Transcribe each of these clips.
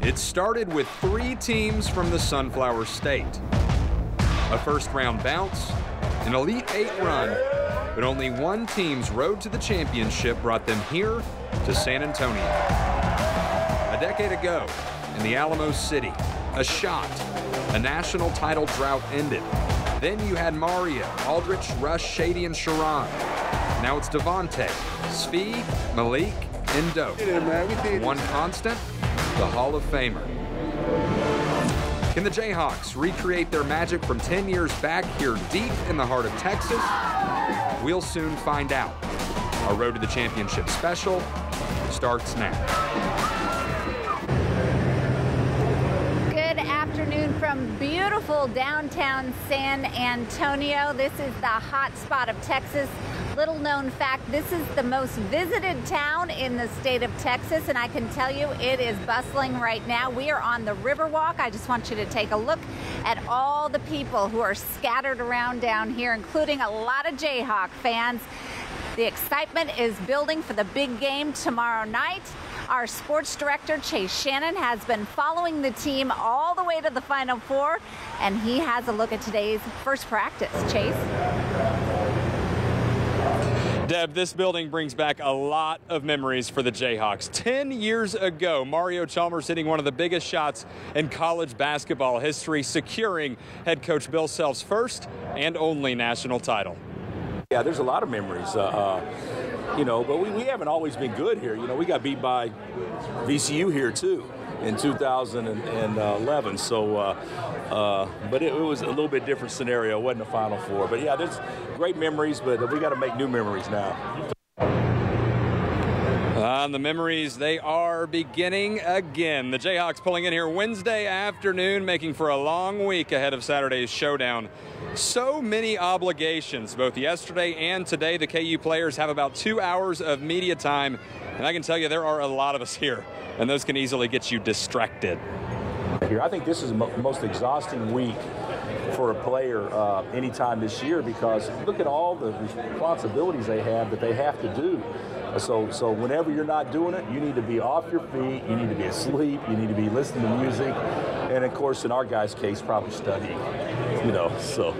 It started with 3 teams from the Sunflower State. A first-round bounce, an Elite 8 run, but only one team's road to the championship brought them here to San Antonio. A decade ago, in the Alamo City, a shot, a national title drought ended. Then you had Mario, Aldrich, Rush, Shady, and Sharon. Now it's Devontae, Svi, Malik, and Dope. One constant, the Hall of Famer. Can the Jayhawks recreate their magic from 10 years back here deep in the heart of Texas? We'll soon find out. Our Road to the Championship special starts now. Good afternoon from beautiful downtown San Antonio. This is the hot spot of Texas. Little known fact, this is the most visited town in the state of Texas, and I can tell you it is bustling right now. We are on the Riverwalk. I just want you to take a look at all the people who are scattered around down here, including a lot of Jayhawk fans. The excitement is building for the big game tomorrow night. Our sports director, Chase Shannon, has been following the team all the way to the Final Four, and he has a look at today's first practice. Chase? Deb, this building brings back a lot of memories for the Jayhawks. 10 years ago, Mario Chalmers hitting one of the biggest shots in college basketball history, securing head coach Bill Self's first and only national title. Yeah, there's a lot of memories, you know, but we haven't always been good here. You know, we got beat by VCU here, too, in 2011. So, but it was a little bit different scenario. It wasn't a Final Four. But, yeah, there's great memories, but we got to make new memories now. The memories, they are beginning again. The Jayhawks pulling in here Wednesday afternoon, making for a long week ahead of Saturday's showdown. So many obligations, both yesterday and today. The KU players have about 2 hours of media time, and I can tell you there are a lot of us here, and those can easily get you distracted. I think this is the most exhausting week for a player anytime this year, because look at all the responsibilities they have that they have to do. So whenever you're not doing it, you need to be off your feet, you need to be asleep, you need to be listening to music, and of course, in our guys' case, probably studying, you know, so.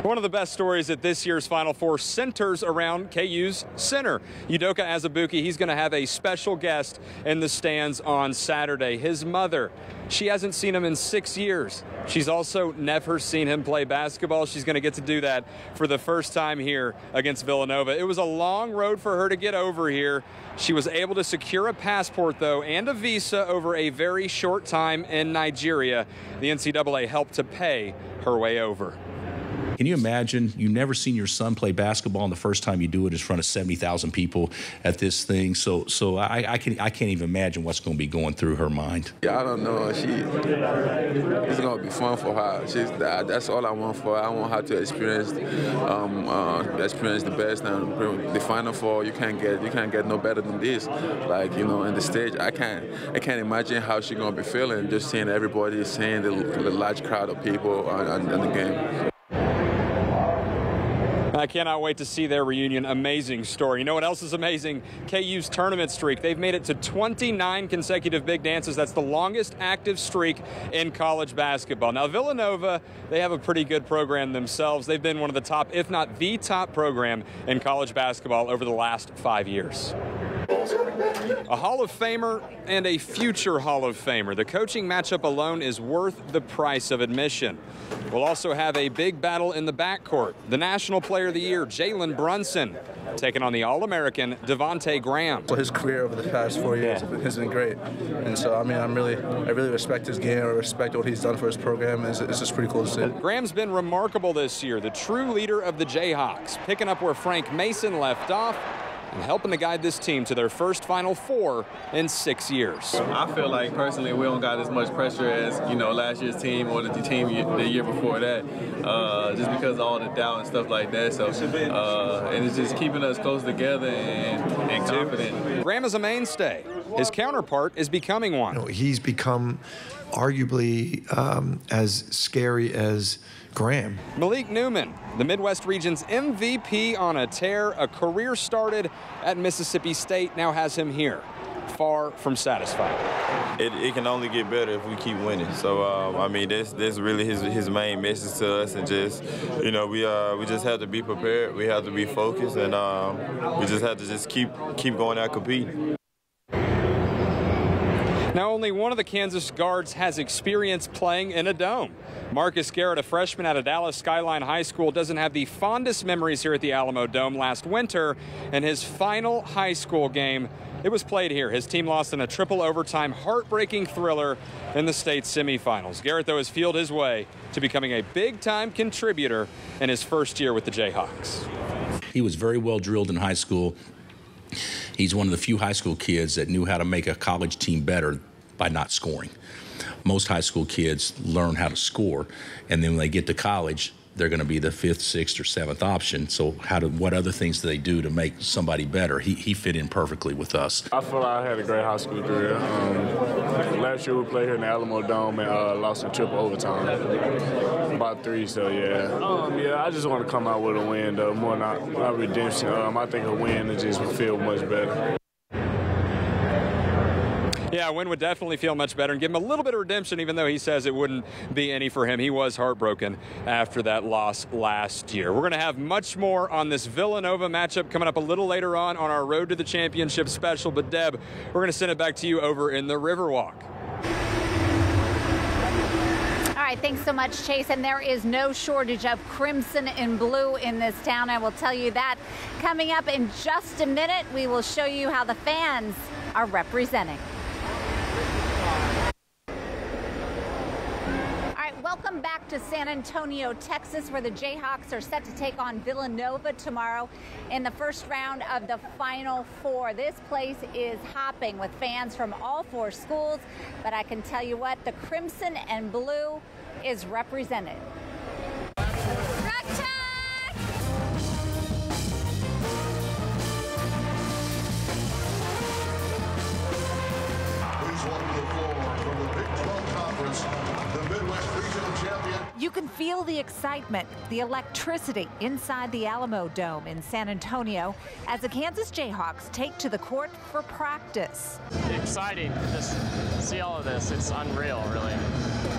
One of the best stories at this year's Final Four centers around KU's center. Udoka Azubuike, he's going to have a special guest in the stands on Saturday. His mother, she hasn't seen him in 6 years. She's also never seen him play basketball. She's going to get to do that for the first time here against Villanova. It was a long road for her to get over here. She was able to secure a passport, though, and a visa over a very short time in Nigeria. The NCAA helped to pay her way over. Can you imagine you never seen your son play basketball, and the first time you do it is in front of 70,000 people at this thing? So I can't even imagine what's going to be going through her mind. Yeah, I don't know. It's going to be fun for her. That's all I want for her. I want her to experience the best, and the Final Four. You can't get no better than this. Like, you know, in the stage, I can't imagine how she's going to be feeling just seeing everybody, seeing the large crowd of people on the game. I cannot wait to see their reunion. Amazing story. You know what else is amazing? KU's tournament streak. They've made it to 29 consecutive big dances. That's the longest active streak in college basketball. Now, Villanova, they have a pretty good program themselves. They've been one of the top, if not the top program in college basketball over the last 5 years. A Hall of Famer and a future Hall of Famer. The coaching matchup alone is worth the price of admission. We'll also have a big battle in the backcourt. The National Player of the Year, Jalen Brunson, taking on the All-American Devontae Graham. Well, his career over the past 4 years has been great, and so I mean, I really respect his game. I respect what he's done for his program. It's just pretty cool to see. Graham's been remarkable this year, the true leader of the Jayhawks, picking up where Frank Mason left off and helping to guide this team to their first Final Four in 6 years. I feel like personally we don't got as much pressure as, you know, last year's team or the team the year before that, just because of all the doubt and stuff like that. So and it's just keeping us close together and confident. Graham is a mainstay. His counterpart is becoming one. You know, he's become arguably as scary as Graham. Malik Newman, the Midwest region's MVP on a tear. A career started at Mississippi State, now has him here. far from satisfied. It can only get better if we keep winning. So, I mean, that's really his main message to us, and just, you know, we just have to be prepared. We have to be focused, and we just have to just keep going out competing. Now, only one of the Kansas guards has experience playing in a dome. Marcus Garrett, a freshman out of Dallas Skyline High School, doesn't have the fondest memories here at the Alamo Dome. Last winter, in his final high school game, it was played here. His team lost in a triple overtime, heartbreaking thriller in the state semifinals. Garrett, though, has fueled his way to becoming a big-time contributor in his first year with the Jayhawks. He was very well drilled in high school. He's one of the few high school kids that knew how to make a college team better by not scoring. Most high school kids learn how to score, and then when they get to college, they're going to be the 5th, 6th, or 7th option. So what other things do they do to make somebody better? He fit in perfectly with us. I feel like I had a great high school career. Last year we played here in the Alamo Dome and lost in triple overtime. About 3, so yeah. Yeah, I just want to come out with a win, though, more not redemption. I think a win would just feel much better. Yeah, a win would definitely feel much better and give him a little bit of redemption, even though he says it wouldn't be any for him. He was heartbroken after that loss last year. We're going to have much more on this Villanova matchup coming up a little later on our Road to the Championship special. But, Deb, we're going to send it back to you over in the Riverwalk. All right, thanks so much, Chase. And there is no shortage of crimson and blue in this town. I will tell you that. Coming up in just a minute, we will show you how the fans are representing. Welcome back to San Antonio, Texas, where the Jayhawks are set to take on Villanova tomorrow in the first round of the Final Four. This place is hopping with fans from all 4 schools, but I can tell you what, the crimson and blue is represented. You can feel the excitement, the electricity inside the Alamo Dome in San Antonio as the Kansas Jayhawks take to the court for practice. Exciting, just see all of this. It's unreal, really.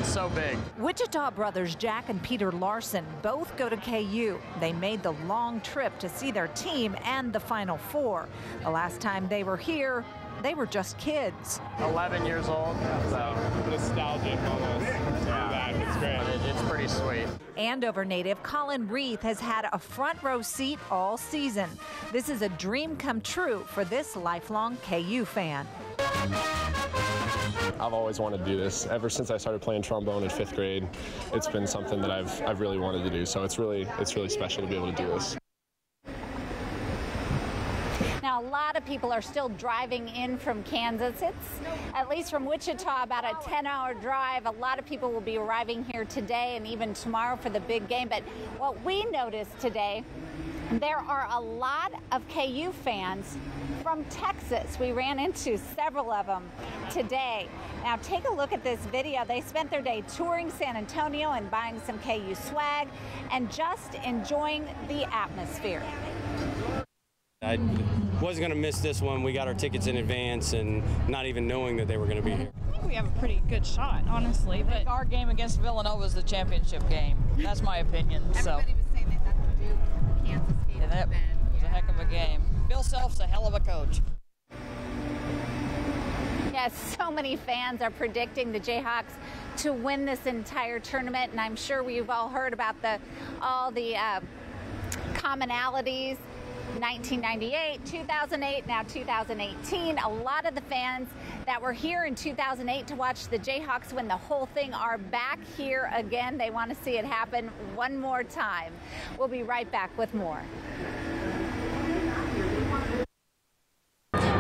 It's so big. Wichita brothers Jack and Peter Larson both go to KU. They made the long trip to see their team and the Final Four. The last time they were here, they were just kids. 11 years old, so nostalgic almost. Yeah, it's great. It's pretty sweet. Andover native Colin Reith has had a front row seat all season. This is a dream come true for this lifelong KU fan. I've always wanted to do this. Ever since I started playing trombone in 5th grade, it's been something that I've really wanted to do. So it's really special to be able to do this. Now, a lot of people are still driving in from Kansas. It's, at least from Wichita, about a 10-hour drive. A lot of people will be arriving here today and even tomorrow for the big game. But what we noticed today, there are a lot of KU fans from Texas. We ran into several of them today. Now, take a look at this video. They spent their day touring San Antonio and buying some KU swag and just enjoying the atmosphere. I wasn't going to miss this one. We got our tickets in advance and not even knowing that they were going to be here. I think we have a pretty good shot, honestly. But our game against Villanova is the championship game. That's my opinion. Everybody was saying that that's a Duke-Kansas game. Yeah, that was a heck of a game. Bill Self's a hell of a coach. Yes, so many fans are predicting the Jayhawks to win this entire tournament, and I'm sure we've all heard about all the commonalities. 1998, 2008, now 2018. A lot of the fans that were here in 2008 to watch the Jayhawks win the whole thing are back here again. They want to see it happen one more time. We'll be right back with more.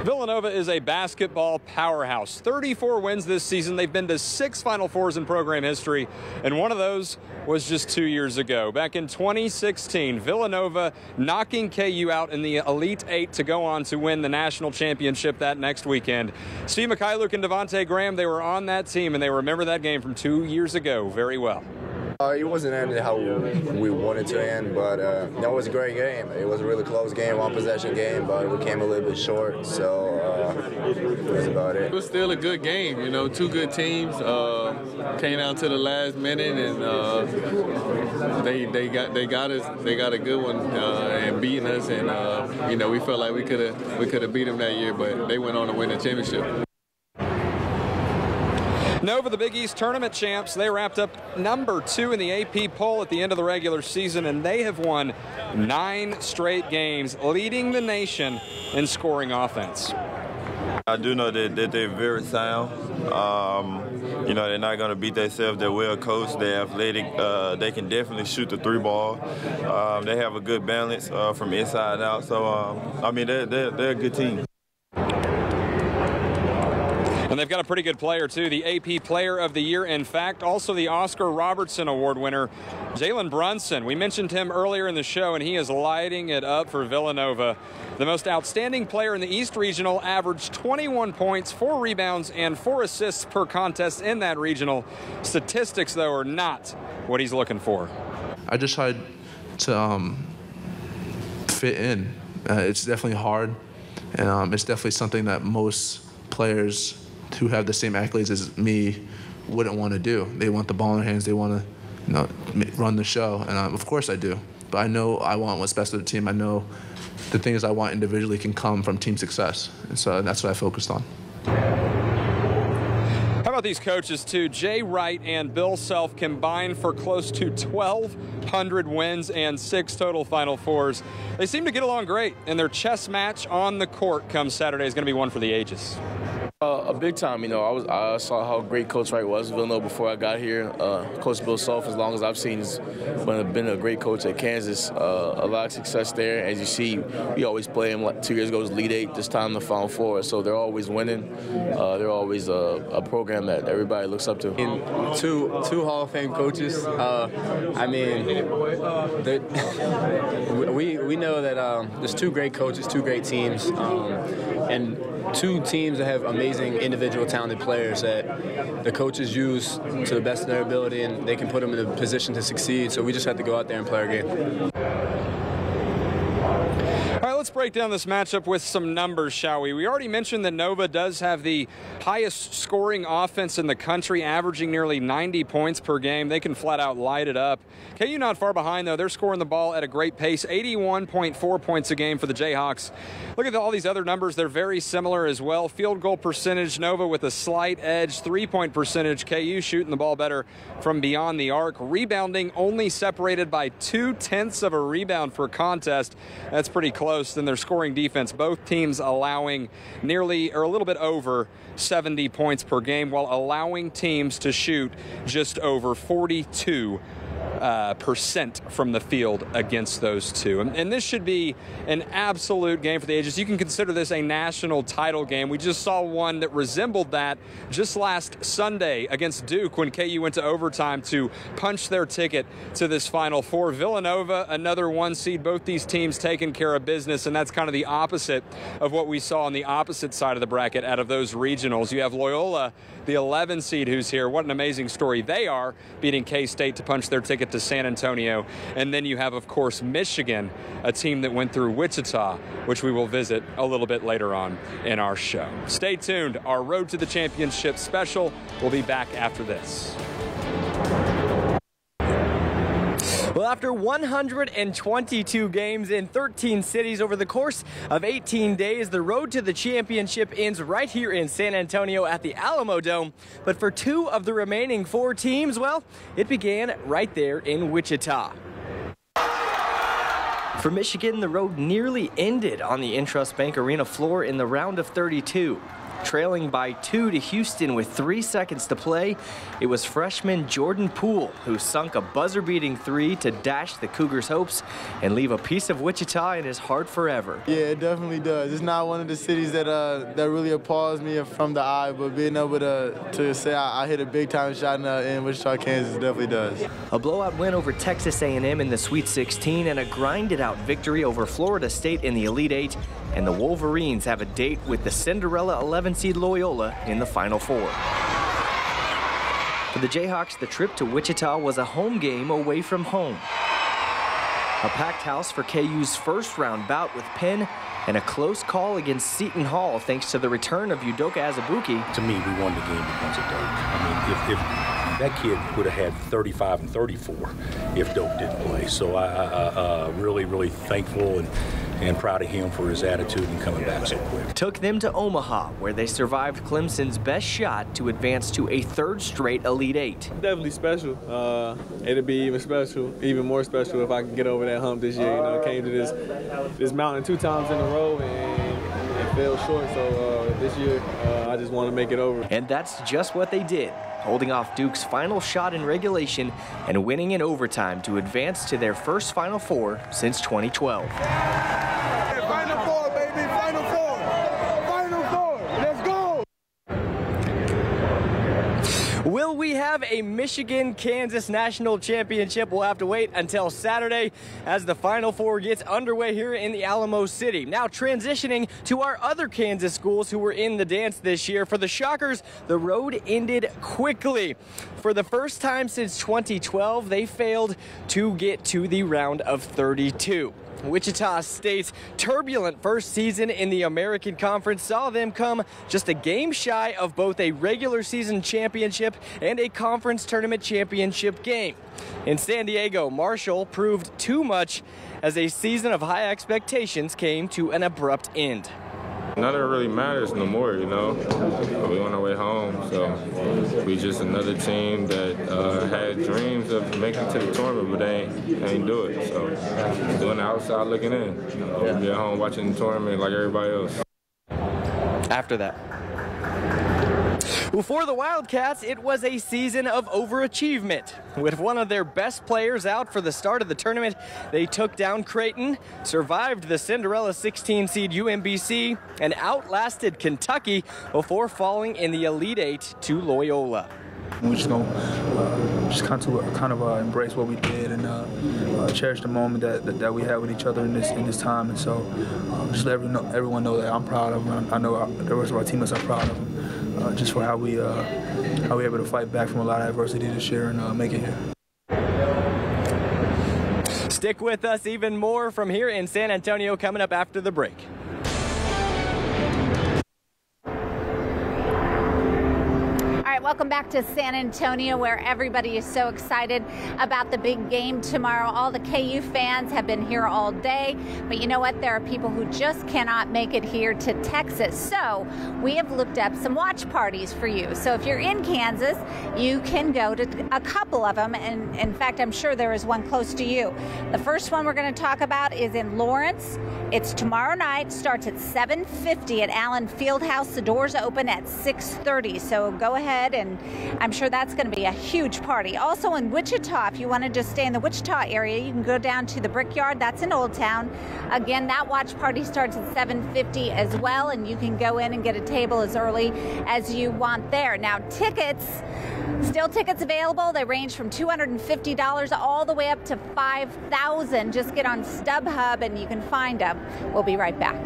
Villanova is a basketball powerhouse. 34 wins this season. They've been to 6 Final Fours in program history, and one of those was just 2 years ago. Back in 2016, Villanova knocking KU out in the Elite 8 to go on to win the national championship that next weekend. Steve Mikhailuk and Devontae Graham, they were on that team, and they remember that game from 2 years ago very well. It wasn't ended how we wanted to end, but that was a great game. It was a really close game, one-possession game, but we came a little bit short, so that's about it. It was still a good game, you know, two good teams. Came down to the last minute, and they got a good one and beating us, and you know, we felt like we could have beat them that year, but they went on to win the championship. Nova, the Big East tournament champs, they wrapped up #2 in the AP poll at the end of the regular season, and they have won 9 straight games, leading the nation in scoring offense. I do know that they're very sound. You know, they're not going to beat themselves. They're well coached. They're athletic. They can definitely shoot the 3-ball. They have a good balance from inside out. So, I mean, they're a good team. And they've got a pretty good player, too, the AP Player of the Year. In fact, also the Oscar Robertson Award winner, Jalen Brunson. We mentioned him earlier in the show, and he is lighting it up for Villanova. The most outstanding player in the East Regional, averaged 21 points, 4 rebounds, and 4 assists per contest in that regional. Statistics, though, are not what he's looking for. I just tried to fit in. It's definitely hard, and it's definitely something that most players who have the same accolades as me wouldn't want to do. They want the ball in their hands. They want to, you know, run the show, and of course I do. But I know I want what's best for the team. I know the things I want individually can come from team success, and so that's what I focused on. How about these coaches, too? Jay Wright and Bill Self combined for close to 1,200 wins and 6 total Final Fours. They seem to get along great, and their chess match on the court come Saturday is going to be one for the ages. A big time, you know. I saw how great Coach Wright was at Villanova before I got here. Coach Bill Self, as long as I've seen, has been a great coach at Kansas. A lot of success there. As you see, we always play him. Like 2 years ago, it was Elite 8. This time, the Final Four. So they're always winning. They're always a program that everybody looks up to. And two Hall of Fame coaches. I mean, we know that there's 2 great coaches, 2 great teams, and 2 teams that have amazing individual talented players that the coaches use to the best of their ability, and they can put them in a position to succeed. So we just have to go out there and play our game. All right, let's break down this matchup with some numbers, shall we? We already mentioned that Nova does have the highest scoring offense in the country, averaging nearly 90 points per game. They can flat out light it up. KU not far behind, though. They're scoring the ball at a great pace, 81.4 points a game for the Jayhawks. Look at all these other numbers. They're very similar as well. Field goal percentage, Nova with a slight edge. 3-point percentage, KU shooting the ball better from beyond the arc. Rebounding only separated by 0.2 of a rebound per contest. That's pretty close. Than their scoring defense, both teams allowing nearly or a little bit over 70 points per game, while allowing teams to shoot just over 42% from the field against those 2. And this should be an absolute game for the ages. You can consider this a national title game. We just saw one that resembled that just last Sunday against Duke when KU went to overtime to punch their ticket to this Final Four. Villanova, another 1 seed. Both these teams taking care of business, and that's kind of the opposite of what we saw on the opposite side of the bracket out of those regionals. You have Loyola, the 11 seed, who's here. What an amazing story they are, beating K-State to punch their ticket to San Antonio. And then you have, of course, Michigan, a team that went through Wichita, which we will visit a little bit later on in our show. Stay tuned. Our Road to the Championship special will be back after this. Well, after 122 games in 13 cities over the course of 18 days, the road to the championship ends right here in San Antonio at the Alamo Dome. But for 2 of the remaining 4 teams, well, it began right there in Wichita. For Michigan, the road nearly ended on the Intrust Bank Arena floor in the round of 32. Trailing by 2 to Houston with 3 seconds to play, it was freshman Jordan Poole who sunk a buzzer-beating 3 to dash the Cougars' hopes and leave a piece of Wichita in his heart forever. Yeah, it definitely does. It's not one of the cities that really appalls me from the eye, but being able to say I hit a big-time shot in Wichita, Kansas definitely does. A blowout win over Texas A&M in the Sweet 16 and a grinded-out victory over Florida State in the Elite 8, and the Wolverines have a date with the Cinderella 11 seed Loyola in the Final Four. For the Jayhawks, the trip to Wichita was a home game away from home. A packed house for KU's first-round bout with Penn, and a close call against Seton Hall thanks to the return of Udoka Azubuike. To me, we won the game because of Doak. I mean, if that kid would have had 35 and 34 if Doak didn't play. So I really thankful and proud of him for his attitude and coming back so quick. Took them to Omaha, where they survived Clemson's best shot to advance to a third straight Elite Eight. Definitely special. It'll be even more special if I can get over that hump this year. You know, I came to this mountain 2 times in a row and fell short. So this year, I just want to make it over. And that's just what they did, holding off Duke's final shot in regulation and winning in overtime to advance to their first Final Four since 2012. Final Four, baby, Final Four. Final Four, let's go. Will we have a Michigan-Kansas national championship? We'll have to wait until Saturday as the Final Four gets underway here in the Alamo City. Now transitioning to our other Kansas schools who were in the dance this year. For the Shockers, the road ended quickly. For the first time since 2012, they failed to get to the round of 32. Wichita State's turbulent first season in the American Conference saw them come just a game shy of both a regular season championship and a conference tournament championship game. In San Diego, Marshall proved too much as a season of high expectations came to an abrupt end. None of it really matters no more, you know. We on our way home, so we just another team that had dreams of making it to the tournament, but they ain't do it. So doing the outside looking in, we'll be at home watching the tournament like everybody else. After that. Well, for the Wildcats, it was a season of overachievement. With one of their best players out for the start of the tournament, they took down Creighton, survived the Cinderella 16 seed UMBC, and outlasted Kentucky before falling in the Elite Eight to Loyola. We're just gonna kind of embrace what we did and cherish the moment that we had with each other in this time. And so just let everyone know that I'm proud of them. I know the rest of our teammates are proud of them. Just for how we were able to fight back from a lot of adversity this year and make it here. Stick with us, even more from here in San Antonio coming up after the break. Welcome back to San Antonio, where everybody is so excited about the big game tomorrow. All the KU fans have been here all day, but you know what? There are people who just cannot make it here to Texas. So we have looked up some watch parties for you. So if you're in Kansas, you can go to a couple of them. And in fact, I'm sure there is one close to you. The first one we're going to talk about is in Lawrence. It's tomorrow night, starts at 7:50 at Allen Fieldhouse. The doors open at 6:30. So go ahead, and I'm sure that's going to be a huge party. Also in Wichita, if you want to just stay in the Wichita area, you can go down to the Brickyard. That's in Old Town. Again, that watch party starts at 7:50 as well, and you can go in and get a table as early as you want there. Now, still tickets available. They range from $250 all the way up to $5,000. Just get on StubHub and you can find them. We'll be right back.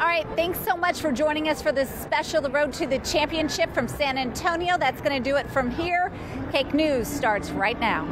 All right, thanks so much for joining us for this special The Road to the Championship from San Antonio. That's going to do it from here. KAKE News starts right now.